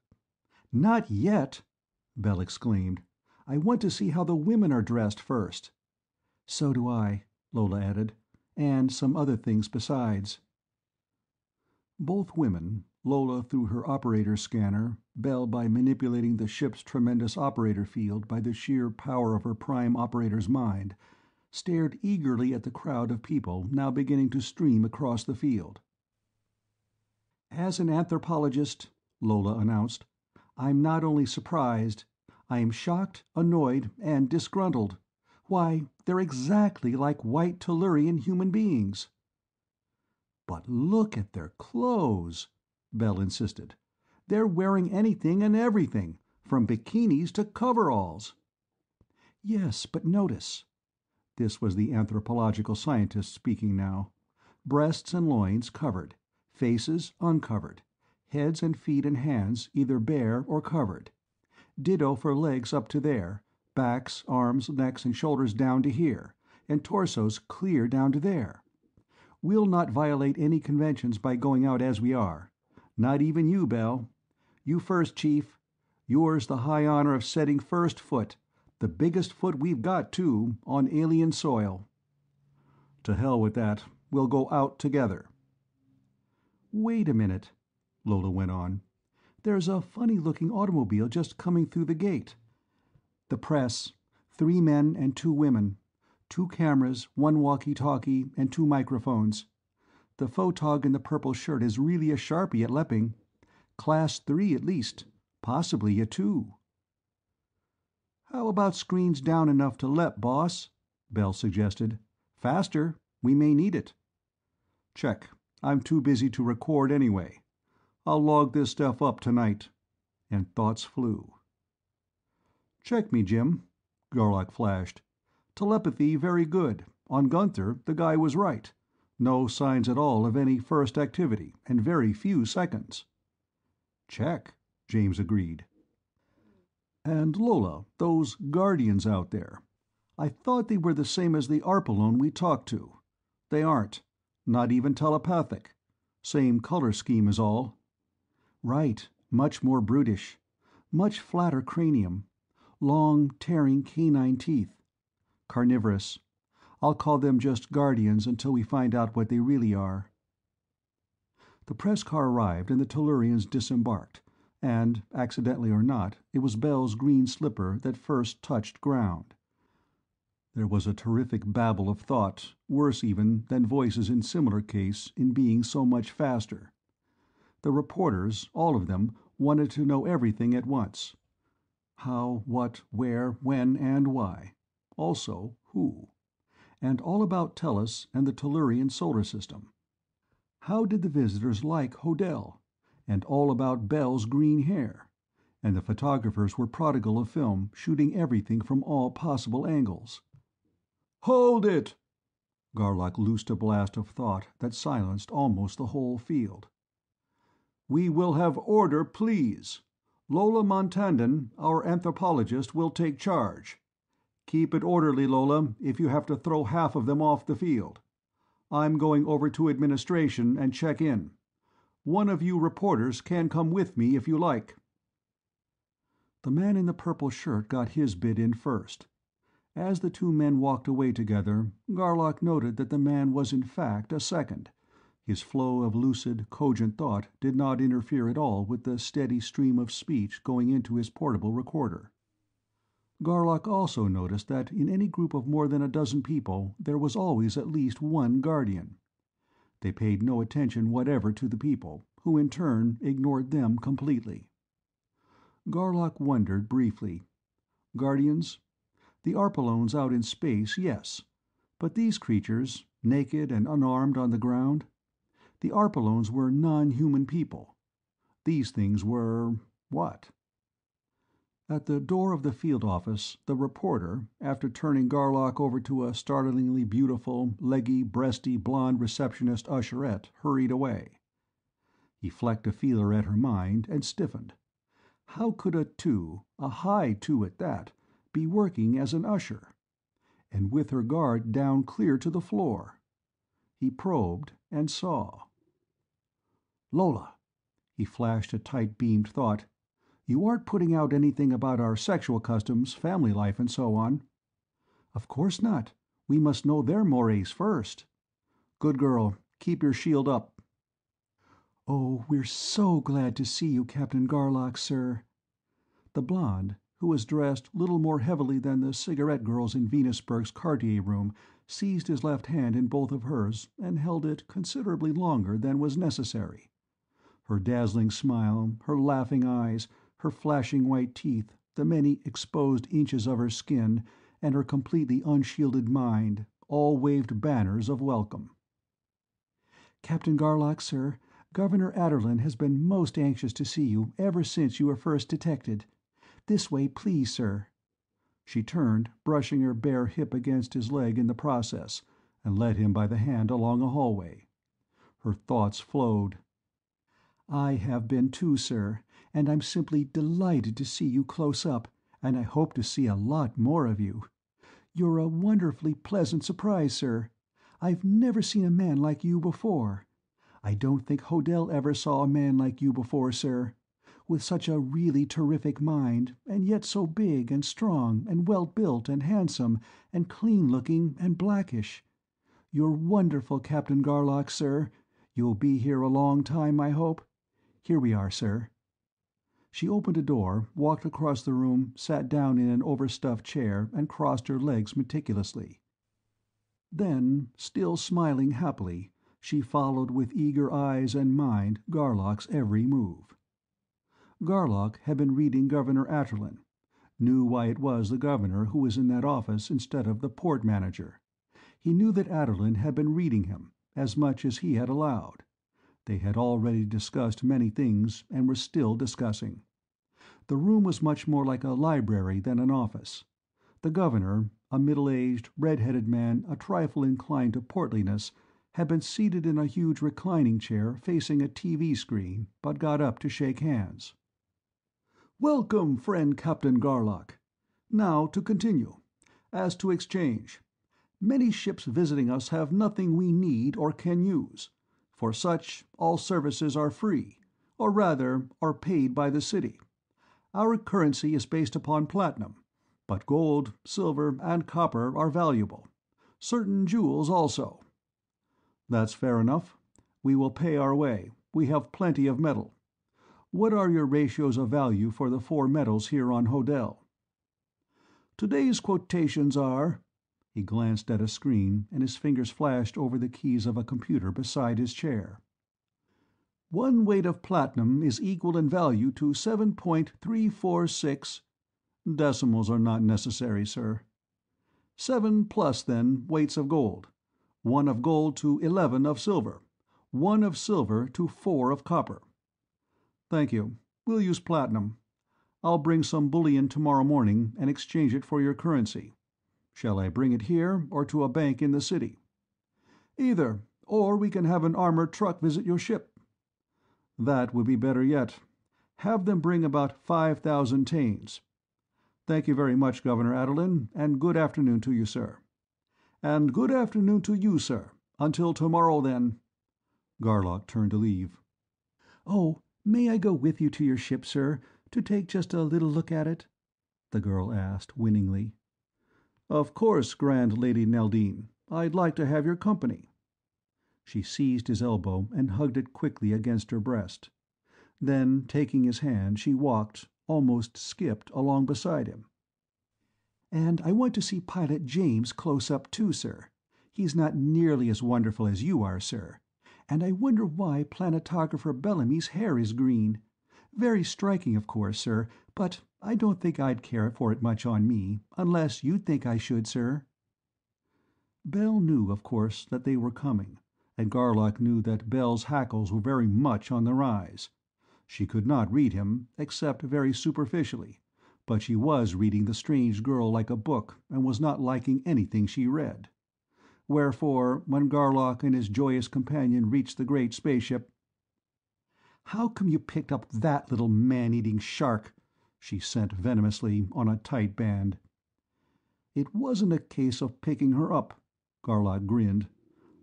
"Not yet!" Belle exclaimed. "I want to see how the women are dressed first." "So do I," Lola added. "And some other things besides." Both women, Lola through her operator scanner, Belle by manipulating the ship's tremendous operator field by the sheer power of her prime operator's mind, stared eagerly at the crowd of people now beginning to stream across the field. "As an anthropologist," Lola announced, "I'm not only surprised, I am shocked, annoyed, and disgruntled. Why, they're exactly like white Tellurian human beings." "But look at their clothes," Belle insisted. "They're wearing anything and everything, from bikinis to coveralls." "Yes, but notice." This was the anthropological scientist speaking now. "Breasts and loins covered, faces uncovered, heads and feet and hands either bare or covered. Ditto for legs up to there, backs, arms, necks and shoulders down to here, and torsos clear down to there. We'll not violate any conventions by going out as we are. Not even you, Belle. You first, Chief. Yours the high honor of setting first foot, the biggest foot we've got, too, on alien soil." "To hell with that. We'll go out together." "Wait a minute," Lola went on. "There's a funny-looking automobile just coming through the gate. The press. 3 men and 2 women. 2 cameras, 1 walkie-talkie, and 2 microphones. The photog in the purple shirt is really a sharpie at Lepping. Class 3 at least. Possibly a 2. "How about screens down enough to Lep, boss?" Bell suggested. "Faster. We may need it." "Check. I'm too busy to record anyway. I'll log this stuff up tonight." And thoughts flew. "Check me, Jim," Garlock flashed. "Telepathy very good. On Gunther, the guy was right. No signs at all of any first activity, and very few seconds." "Check," James agreed. "And Lola, those Guardians out there. I thought they were the same as the Arpalone we talked to. They aren't. Not even telepathic. Same color scheme is all." "Right. Much more brutish. Much flatter cranium. Long, tearing canine teeth. Carnivorous. I'll call them just Guardians until we find out what they really are." The press car arrived and the Tellurians disembarked, and, accidentally or not, it was Bell's green slipper that first touched ground. There was a terrific babble of thought, worse even than voices in similar case in being so much faster. The reporters, all of them, wanted to know everything at once. How, what, where, when, and why. Also, who. And all about Tellus and the Tellurian solar system. How did the visitors like Hodel? And all about Bell's green hair. And the photographers were prodigal of film, shooting everything from all possible angles. "Hold it!" Garlock loosed a blast of thought that silenced almost the whole field. "We will have order, please. Lola Montandon, our anthropologist, will take charge. Keep it orderly, Lola, if you have to throw half of them off the field. I'm going over to administration and check in. One of you reporters can come with me if you like." The man in the purple shirt got his bit in first. As the 2 men walked away together, Garlock noted that the man was in fact a second. His flow of lucid, cogent thought did not interfere at all with the steady stream of speech going into his portable recorder. Garlock also noticed that in any group of more than a dozen people there was always at least one Guardian. They paid no attention whatever to the people, who in turn ignored them completely. Garlock wondered briefly. Guardians? The Arpalones out in space, yes. But these creatures, naked and unarmed on the ground? The Arpalones were non-human people. These things were what? At the door of the field office, the reporter, after turning Garlock over to a startlingly beautiful, leggy, breasty, blonde receptionist usherette, hurried away. He flecked a feeler at her mind and stiffened. How could a 2, a high 2 at that, be working as an usher? and with her guard down clear to the floor. He probed and saw. "Lola," he flashed a tight-beamed thought, "you aren't putting out anything about our sexual customs, family life, and so on?" "Of course not. We must know their mores first." "Good girl. Keep your shield up." "Oh, we're so glad to see you, Captain Garlock, sir." The blonde, who was dressed little more heavily than the cigarette girls in Venusberg's Cartier room, seized his left hand in both of hers and held it considerably longer than was necessary. Her dazzling smile, her laughing eyes, her flashing white teeth, the many exposed inches of her skin, and her completely unshielded mind all waved banners of welcome. "Captain Garlock, sir, Governor Adderlin has been most anxious to see you ever since you were first detected. This way, please, sir." She turned, brushing her bare hip against his leg in the process, and led him by the hand along a hallway. Her thoughts flowed. "I have been too, sir, and I'm simply delighted to see you close up, and I hope to see a lot more of you. You're a wonderfully pleasant surprise, sir. I've never seen a man like you before. I don't think Hodel ever saw a man like you before, sir. With such a really terrific mind, and yet so big and strong and well-built and handsome and clean-looking and blackish. You're wonderful, Captain Garlock, sir. You'll be here a long time, I hope. Here we are, sir." She opened a door, walked across the room, sat down in an overstuffed chair, and crossed her legs meticulously. Then, still smiling happily, she followed with eager eyes and mind Garlock's every move. Garlock had been reading Governor Atterlin, knew why it was the governor who was in that office instead of the port manager. He knew that Atterlin had been reading him, as much as he had allowed. They had already discussed many things, and were still discussing. The room was much more like a library than an office. The governor, a middle-aged, red-headed man a trifle inclined to portliness, had been seated in a huge reclining chair facing a TV screen, but got up to shake hands. "Welcome, friend Captain Garlock. Now to continue. As to exchange. Many ships visiting us have nothing we need or can use. For such, all services are free, or rather, are paid by the city. Our currency is based upon platinum, but gold, silver, and copper are valuable. Certain jewels also." "That's fair enough. We will pay our way. We have plenty of metal. What are your ratios of value for the 4 metals here on Hodel?" "Today's quotations are—" He glanced at a screen, and his fingers flashed over the keys of a computer beside his chair. "1 weight of platinum is equal in value to 7.346— decimals are not necessary, sir. 7 plus, then, weights of gold. 1 of gold to 11 of silver. 1 of silver to 4 of copper." "Thank you. We'll use platinum. I'll bring some bullion tomorrow morning and exchange it for your currency. Shall I bring it here, or to a bank in the city?" "Either, or we can have an armored truck visit your ship." "That would be better yet. Have them bring about 5,000 taines. Thank you very much, Governor Adderlin, and good afternoon to you, sir." "And good afternoon to you, sir. Until tomorrow, then." Garlock turned to leave. "Oh, may I go with you to your ship, sir, to take just a little look at it?" the girl asked, winningly. "Of course, Grand Lady Neldine. I'd like to have your company." She seized his elbow and hugged it quickly against her breast. Then, taking his hand, she walked, almost skipped, along beside him. "And I want to see Pilot James close up too, sir. He's not nearly as wonderful as you are, sir. And I wonder why Planetographer Bellamy's hair is green. Very striking, of course, sir, but I don't think I'd care for it much on me, unless you'd think I should, sir." Bell knew, of course, that they were coming, and Garlock knew that Bell's hackles were very much on the rise. She could not read him, except very superficially, but she was reading the strange girl like a book, and was not liking anything she read. Wherefore, when Garlock and his joyous companion reached the great spaceship— "How come you picked up that little man-eating shark?" she sent venomously on a tight band. It wasn't a case of picking her up, Garlock grinned.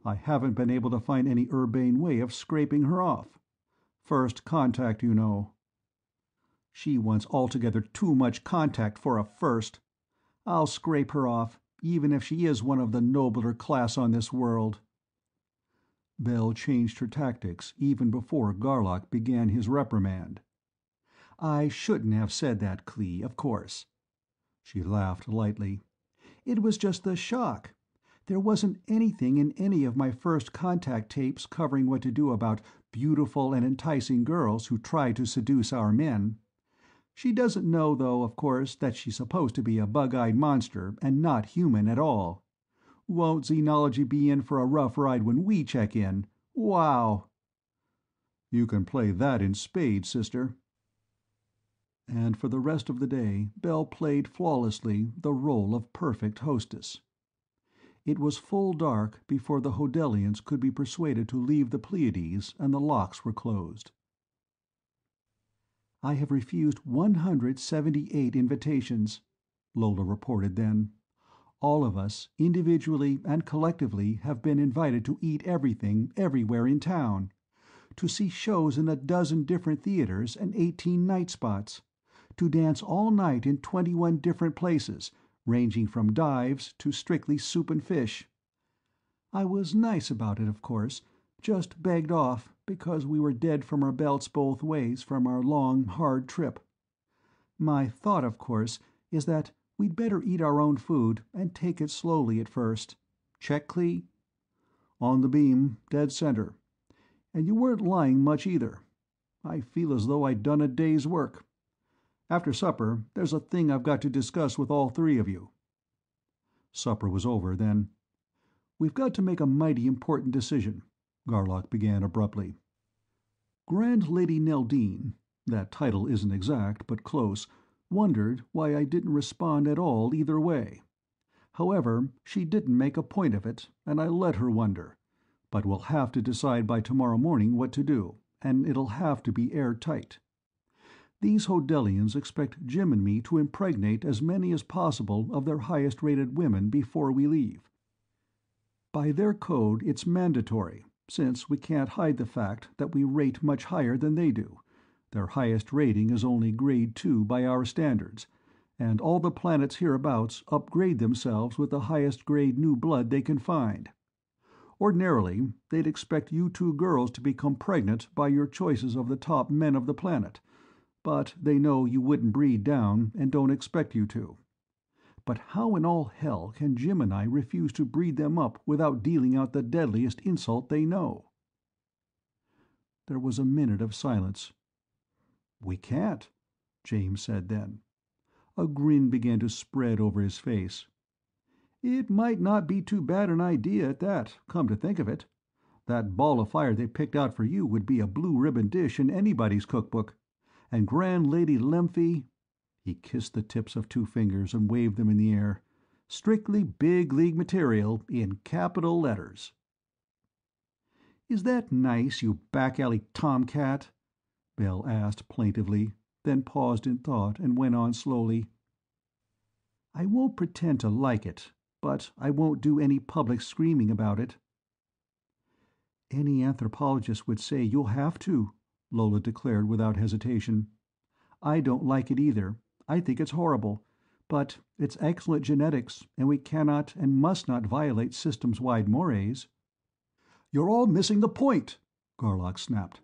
I haven't been able to find any urbane way of scraping her off. First contact, you know. She wants altogether too much contact for a first. I'll scrape her off, even if she is one of the nobler class on this world. Belle changed her tactics even before Garlock began his reprimand. I shouldn't have said that, Clee, of course. She laughed lightly. It was just the shock. There wasn't anything in any of my first contact tapes covering what to do about beautiful and enticing girls who try to seduce our men. She doesn't know, though, of course, that she's supposed to be a bug-eyed monster and not human at all. Won't xenology be in for a rough ride when we check in? Wow! You can play that in spades, sister. And for the rest of the day, Belle played flawlessly the role of perfect hostess. It was full dark before the Hodelians could be persuaded to leave the Pleiades and the locks were closed. I have refused 178 invitations, Lola reported then. All of us, individually and collectively, have been invited to eat everything everywhere in town, to see shows in 12 different theaters and 18 night spots, to dance all night in 21 different places, ranging from dives to strictly soup and fish. I was nice about it, of course, just begged off because we were dead from our belts both ways from our long, hard trip. My thought, of course, is that we'd better eat our own food and take it slowly at first. Check, Clee? On the beam, dead center. And you weren't lying much either. I feel as though I'd done a day's work. After supper, there's a thing I've got to discuss with all three of you. Supper was over then. We've got to make a mighty important decision, Garlock began abruptly. Grand Lady Neldine, that title isn't exact, but close, wondered why I didn't respond at all either way. However, she didn't make a point of it, and I let her wonder. But we'll have to decide by tomorrow morning what to do, and it'll have to be airtight. These Hodelians expect Jim and me to impregnate as many as possible of their highest-rated women before we leave. By their code, it's mandatory, since we can't hide the fact that we rate much higher than they do. Their highest rating is only Grade 2 by our standards, and all the planets hereabouts upgrade themselves with the highest grade new blood they can find. Ordinarily, they'd expect you two girls to become pregnant by your choices of the top men of the planet, but they know you wouldn't breed down and don't expect you to. But how in all hell can Jim and I refuse to breed them up without dealing out the deadliest insult they know? There was a minute of silence. We can't, James said then. A grin began to spread over his face. It might not be too bad an idea at that, come to think of it. That ball of fire they picked out for you would be a blue ribbon dish in anybody's cookbook. And Grand Lady Lymphy, he kissed the tips of 2 fingers and waved them in the air, strictly big league material in capital letters. Is that nice, you back-alley tomcat? Belle asked plaintively, then paused in thought and went on slowly. I won't pretend to like it, but I won't do any public screaming about it. Any anthropologist would say you'll have to, Lola declared without hesitation. I don't like it either. I think it's horrible. But it's excellent genetics, and we cannot and must not violate systems-wide mores. You're all missing the point, Garlock snapped.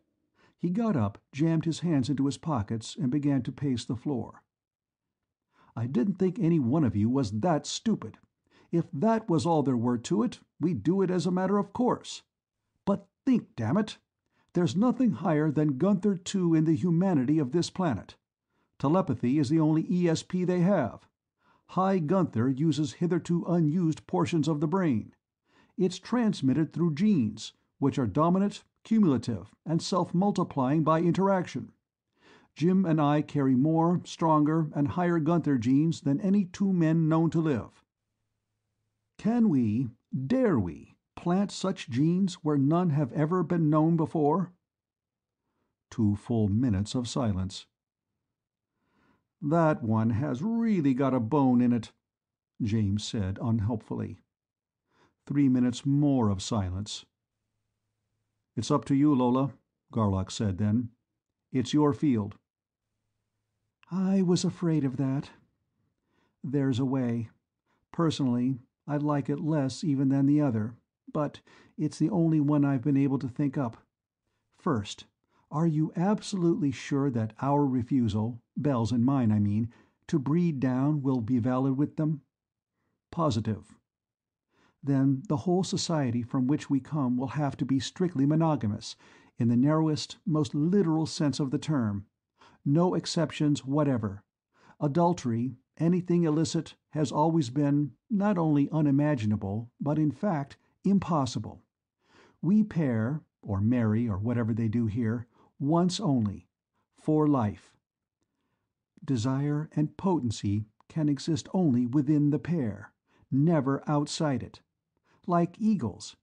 He got up, jammed his hands into his pockets, and began to pace the floor. I didn't think any one of you was that stupid. If that was all there were to it, we'd do it as a matter of course. But think, damn it! There's nothing higher than Gunther 2 in the humanity of this planet. Telepathy is the only ESP they have. High Gunther uses hitherto unused portions of the brain. It's transmitted through genes, which are dominant, cumulative, and self-multiplying by interaction. Jim and I carry more, stronger, and higher Gunther genes than any 2 men known to live. Can we, dare we, plant such genes where none have ever been known before? 2 full minutes of silence. That one has really got a bone in it, James said unhelpfully. 3 minutes more of silence. "It's up to you, Lola," Garlock said then. "It's your field." I was afraid of that. There's a way. Personally, I'd like it less even than the other, but it's the only one I've been able to think up. First, are you absolutely sure that our refusal, Belle's and mine, I mean, to breed down will be valid with them? Positive. Then the whole society from which we come will have to be strictly monogamous, in the narrowest, most literal sense of the term. No exceptions whatever. Adultery, anything illicit, has always been not only unimaginable, but in fact impossible. We pair, or marry, or whatever they do here, once only, for life. Desire and potency can exist only within the pair, never outside it. Like eagles.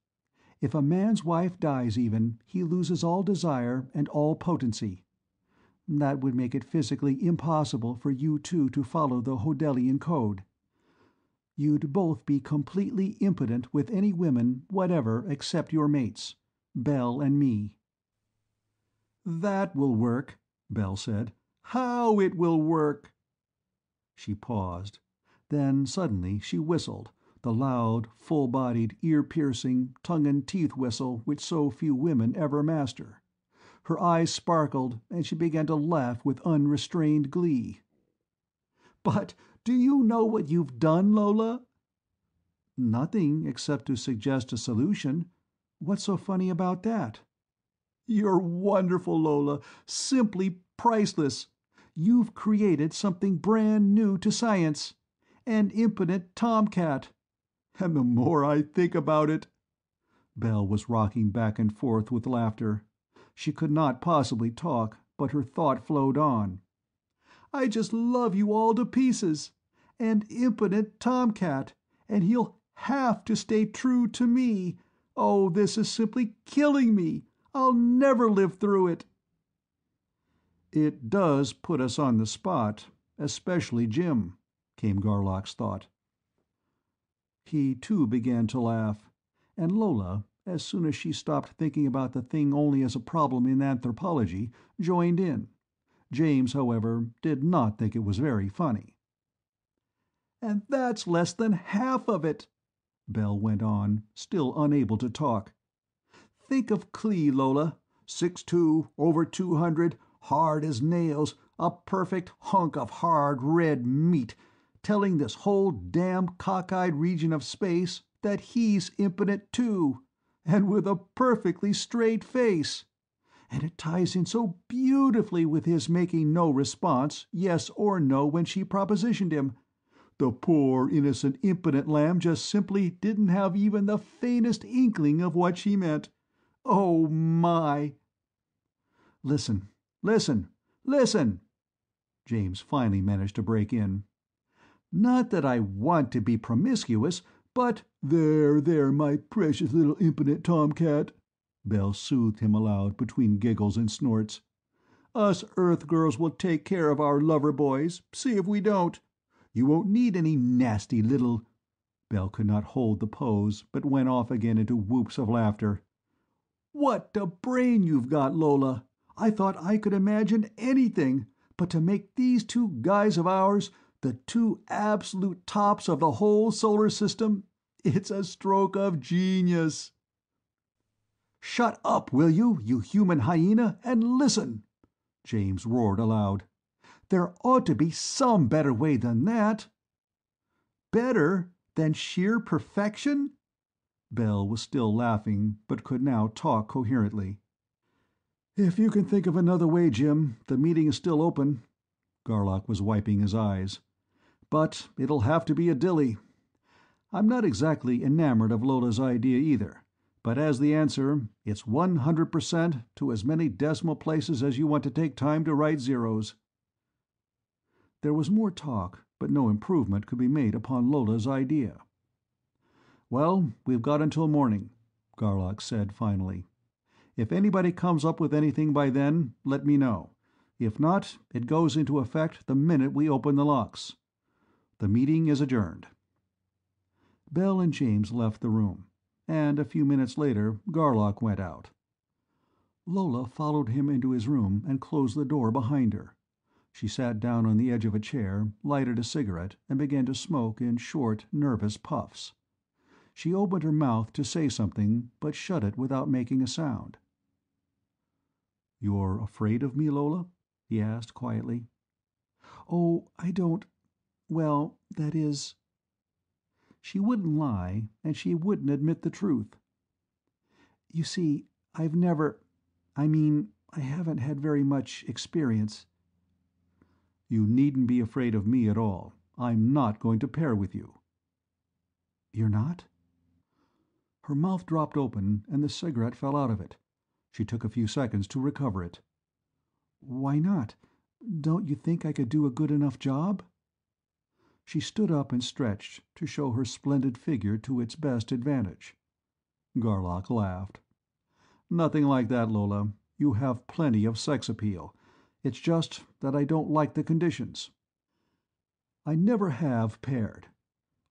If a man's wife dies even, he loses all desire and all potency. That would make it physically impossible for you two to follow the Hodelian code. You'd both be completely impotent with any women whatever except your mates, Belle and me. "That will work," Belle said. "How it will work!" She paused. Then suddenly she whistled, the loud, full-bodied, ear-piercing, tongue-and-teeth whistle which so few women ever master. Her eyes sparkled, and she began to laugh with unrestrained glee. "But do you know what you've done, Lola?" "Nothing, except to suggest a solution. What's so funny about that?" "You're wonderful, Lola. Simply priceless. You've created something brand new to science. An impotent tomcat. And the more I think about it—" Belle was rocking back and forth with laughter. She could not possibly talk, but her thought flowed on. "I just love you all to pieces. An impotent tomcat, and he'll have to stay true to me. Oh, this is simply killing me. I'll never live through it." "It does put us on the spot, especially Jim," came Garlock's thought. He too began to laugh, and Lola, as soon as she stopped thinking about the thing only as a problem in anthropology, joined in. James, however, did not think it was very funny. "And that's less than half of it," Belle went on, still unable to talk. "Think of Clee, Lola. 6'2", over 200, hard as nails, a perfect hunk of hard red meat, telling this whole damn cockeyed region of space that he's impotent too, and with a perfectly straight face. And it ties in so beautifully with his making no response, yes or no, when she propositioned him. The poor, innocent, impotent lamb just simply didn't have even the faintest inkling of what she meant. Oh, my!" "Listen, listen, listen!" James finally managed to break in. "Not that I want to be promiscuous, but—" There, my precious little impotent tomcat," Belle soothed him aloud between giggles and snorts. "Us Earth girls will take care of our lover boys, see if we don't. You won't need any nasty little—" Belle could not hold the pose, but went off again into whoops of laughter. "What a brain you've got, Lola! I thought I could imagine anything, but to make these two guys of ours the two absolute tops of the whole solar system, it's a stroke of genius." "Shut up, will you, you human hyena, and listen!" James roared aloud. "There ought to be some better way than that." "Better than sheer perfection?" Belle was still laughing, but could now talk coherently. "If you can think of another way, Jim, the meeting is still open." Garlock was wiping his eyes. "But it'll have to be a dilly. I'm not exactly enamored of Lola's idea either, but as the answer, it's 100% to as many decimal places as you want to take time to write zeros." There was more talk, but no improvement could be made upon Lola's idea. "Well, we've got until morning," Garlock said finally. "If anybody comes up with anything by then, let me know. If not, it goes into effect the minute we open the locks. The meeting is adjourned." Bell and James left the room, and a few minutes later Garlock went out. Lola followed him into his room and closed the door behind her. She sat down on the edge of a chair, lighted a cigarette, and began to smoke in short, nervous puffs. She opened her mouth to say something, but shut it without making a sound. "You're afraid of me, Lola?" he asked quietly. "Oh, I don't... well, that is..." She wouldn't lie, and she wouldn't admit the truth. "You see, I've never... I mean, I haven't had very much experience." "You needn't be afraid of me at all. I'm not going to pair with you." "You're not?" Her mouth dropped open, and the cigarette fell out of it. She took a few seconds to recover it. "Why not? Don't you think I could do a good enough job?" She stood up and stretched, to show her splendid figure to its best advantage. Garlock laughed. "Nothing like that, Lola. You have plenty of sex appeal. It's just that I don't like the conditions. I never have paired.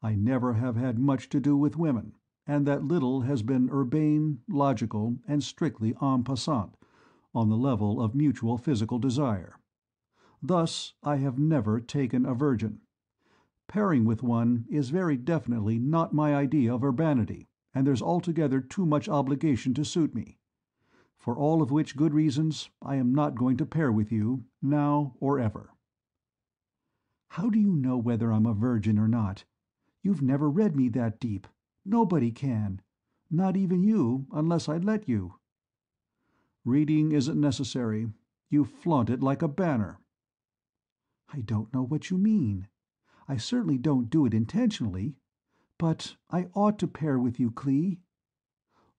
I never have had much to do with women, and that little has been urbane, logical, and strictly en passant, on the level of mutual physical desire. Thus, I have never taken a virgin. Pairing with one is very definitely not my idea of urbanity, and there's altogether too much obligation to suit me. For all of which good reasons, I am not going to pair with you, now or ever." "How do you know whether I'm a virgin or not? You've never read me that deep. Nobody can. Not even you, unless I let you." "Reading isn't necessary. You flaunt it like a banner." "I don't know what you mean. I certainly don't do it intentionally. But I ought to pair with you, Clee."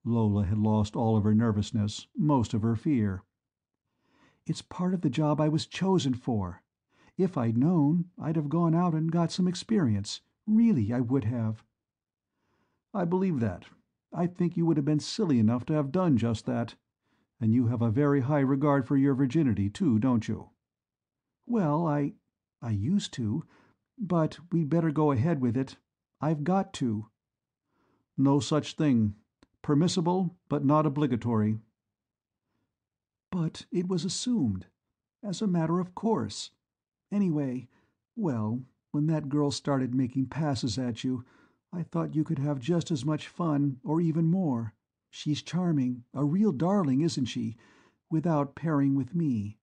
Lola had lost all of her nervousness, most of her fear. "It's part of the job I was chosen for. If I'd known, I'd have gone out and got some experience. Really, I would have." "I believe that. I think you would have been silly enough to have done just that. And you have a very high regard for your virginity, too, don't you?" "Well, I used to. But we'd better go ahead with it. I've got to." "No such thing. Permissible, but not obligatory." "But it was assumed. As a matter of course. Anyway, well, when that girl started making passes at you, I thought you could have just as much fun, or even more. She's charming, a real darling, isn't she, without pairing with me.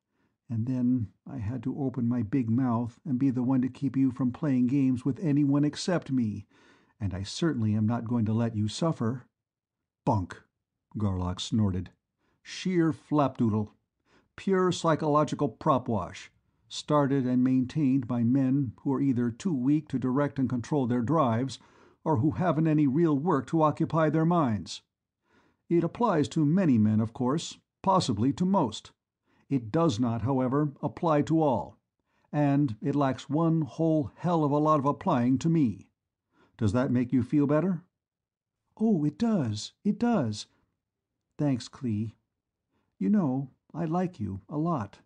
And then I had to open my big mouth and be the one to keep you from playing games with anyone except me, and I certainly am not going to let you suffer." "Bunk!" Garlock snorted. "Sheer flapdoodle. Pure psychological propwash, started and maintained by men who are either too weak to direct and control their drives, or who haven't any real work to occupy their minds. It applies to many men, of course, possibly to most. It does not, however, apply to all. And it lacks one whole hell of a lot of applying to me. Does that make you feel better?" "Oh, it does. It does. Thanks, Clee. You know, I like you a lot."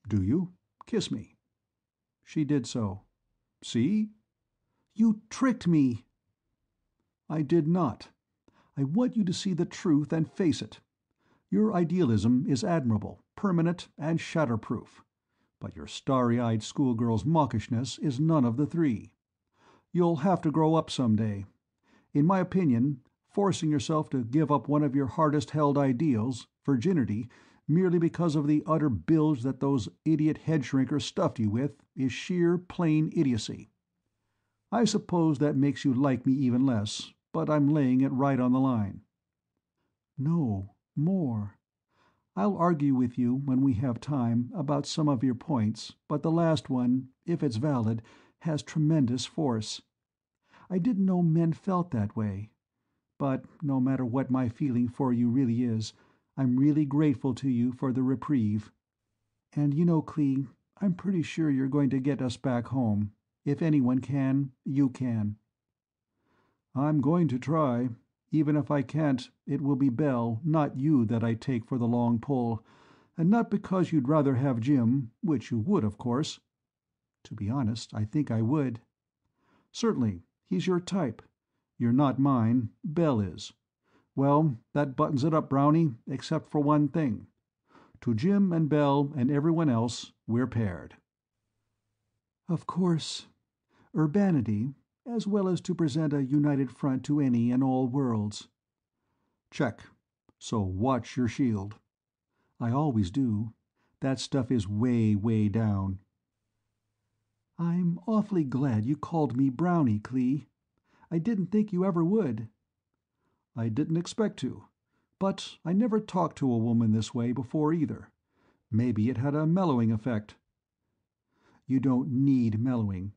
"Do you? Kiss me." She did so. "See?" "You tricked me!" "I did not. I want you to see the truth and face it. Your idealism is admirable, permanent, and shatterproof. But your starry-eyed schoolgirl's mawkishness is none of the three. You'll have to grow up some day. In my opinion, forcing yourself to give up one of your hardest-held ideals, virginity, merely because of the utter bilge that those idiot head-shrinkers stuffed you with, is sheer, plain idiocy. I suppose that makes you like me even less, but I'm laying it right on the line." "No, more. I'll argue with you, when we have time, about some of your points, but the last one, if it's valid, has tremendous force. I didn't know men felt that way. But no matter what my feeling for you really is, I'm really grateful to you for the reprieve. And you know, Clee, I'm pretty sure you're going to get us back home. If anyone can, you can." "I'm going to try. Even if I can't, it will be Belle, not you, that I take for the long pull, and not because you'd rather have Jim, which you would, of course." "To be honest, I think I would." "Certainly. He's your type. You're not mine. Bell is. Well, that buttons it up, Brownie, except for one thing. To Jim and Bell and everyone else, we're paired." "Of course. Urbanity, as well as to present a united front to any and all worlds." "Check. So watch your shield." "I always do. That stuff is way, way down." "I'm awfully glad you called me Brownie, Clee. I didn't think you ever would." "I didn't expect to. But I never talked to a woman this way before either. Maybe it had a mellowing effect." "You don't need mellowing.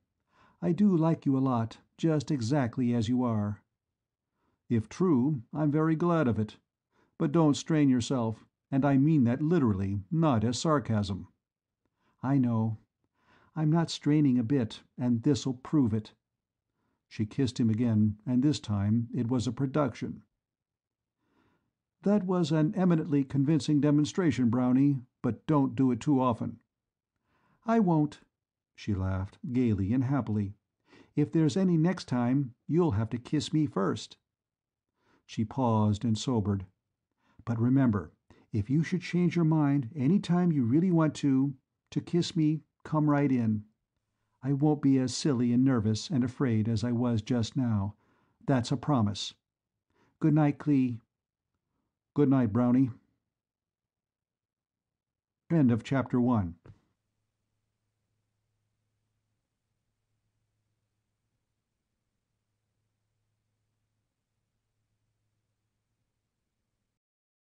I do like you a lot, just exactly as you are." "If true, I'm very glad of it. But don't strain yourself, and I mean that literally, not as sarcasm." "I know. I'm not straining a bit, and this'll prove it." She kissed him again, and this time it was a production. "That was an eminently convincing demonstration, Brownie, but don't do it too often." "I won't." She laughed, gaily and happily. "If there's any next time, you'll have to kiss me first." She paused and sobered. "But remember, if you should change your mind any time you really want to kiss me, come right in. I won't be as silly and nervous and afraid as I was just now. That's a promise. Good night, Clee." "Good night, Brownie." End of Chapter 1.